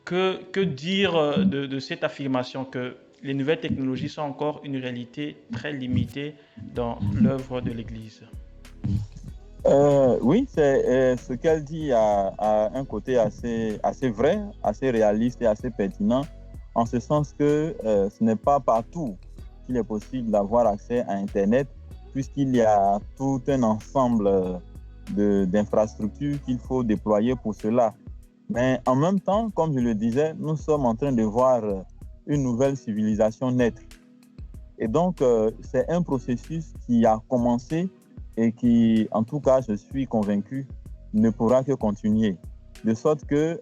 Que dire de cette affirmation que les nouvelles technologies sont encore une réalité très limitée dans l'œuvre de l'Église? Oui, ce qu'elle dit a un côté assez vrai, assez réaliste et assez pertinent, en ce sens que ce n'est pas partout qu'il est possible d'avoir accès à Internet, puisqu'il y a tout un ensemble d'infrastructures qu'il faut déployer pour cela. Mais en même temps, comme je le disais, nous sommes en train de voir une nouvelle civilisation naître. Et donc, c'est un processus qui a commencé et qui, en tout cas, je suis convaincu, ne pourra que continuer. De sorte que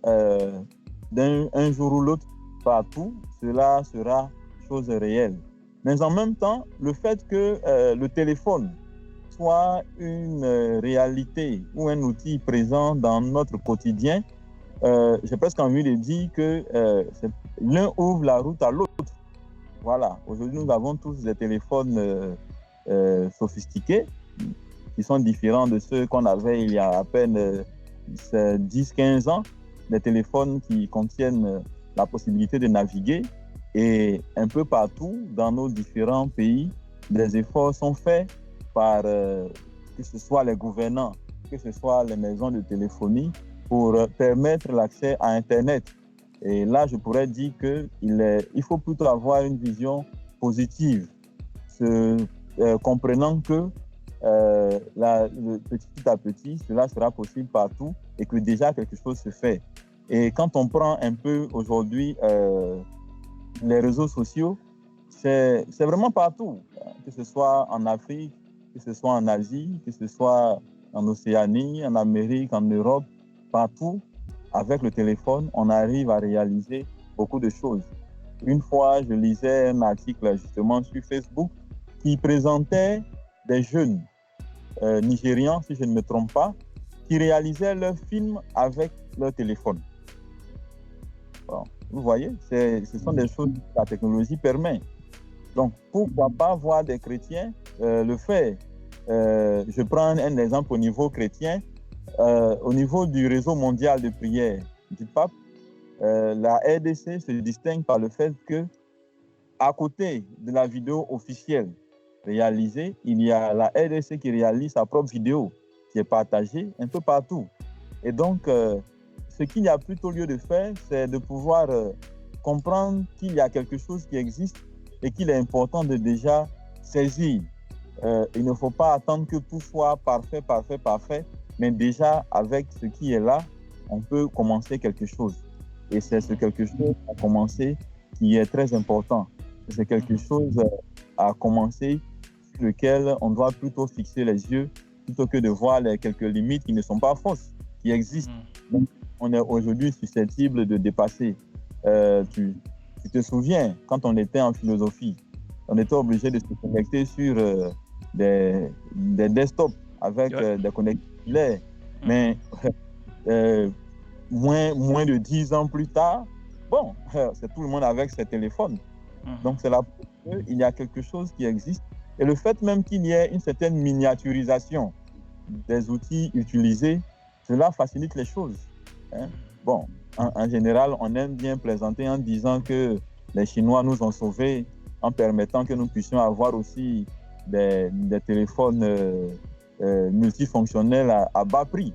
d'un jour ou l'autre, partout, cela sera chose réelle. Mais en même temps, le fait que le téléphone soit une réalité ou un outil présent dans notre quotidien, j'ai presque envie de dire que l'un ouvre la route à l'autre. Voilà, aujourd'hui nous avons tous des téléphones sophistiqués qui sont différents de ceux qu'on avait il y a à peine 10-15 ans, des téléphones qui contiennent la possibilité de naviguer et un peu partout dans nos différents pays, des efforts sont faits par que ce soit les gouvernants, que ce soit les maisons de téléphonie pour permettre l'accès à Internet. Et là, je pourrais dire qu'il faut plutôt avoir une vision positive, comprenant que petit à petit, cela sera possible partout et que déjà quelque chose se fait. Et quand on prend un peu aujourd'hui les réseaux sociaux, c'est vraiment partout, que ce soit en Afrique, que ce soit en Asie, que ce soit en Océanie, en Amérique, en Europe, partout. Avec le téléphone, on arrive à réaliser beaucoup de choses. Une fois, je lisais un article justement sur Facebook qui présentait des jeunes nigérians, si je ne me trompe pas, qui réalisaient leurs films avec leur téléphone. Bon, vous voyez, ce sont des choses que la technologie permet. Donc, pourquoi pas voir des chrétiens le faire? Je prends un exemple au niveau chrétien. Au niveau du réseau mondial de prière du pape, la RDC se distingue par le fait que, à côté de la vidéo officielle réalisée, il y a la RDC qui réalise sa propre vidéo qui est partagée un peu partout. Et donc, ce qu'il y a plutôt lieu de faire, c'est de pouvoir comprendre qu'il y a quelque chose qui existe et qu'il est important de déjà saisir. Il ne faut pas attendre que tout soit parfait, mais déjà avec ce qui est là, on peut commencer quelque chose. Et c'est ce quelque chose à commencer qui est très important. C'est quelque chose à commencer sur lequel on doit plutôt fixer les yeux plutôt que de voir les quelques limites qui ne sont pas fausses, qui existent. Donc, on est aujourd'hui susceptible de dépasser. Tu te souviens, quand on était en philosophie, on était obligé de se connecter sur des desktops avec des connecteurs. Mais moins de 10 ans plus tard, bon, c'est tout le monde avec ses téléphones. Donc, c'est là qu'il y a quelque chose qui existe. Et le fait même qu'il y ait une certaine miniaturisation des outils utilisés, cela facilite les choses. Hein. Bon, en général, on aime bien plaisanter en disant que les Chinois nous ont sauvés en permettant que nous puissions avoir aussi des téléphones multifonctionnels à bas prix.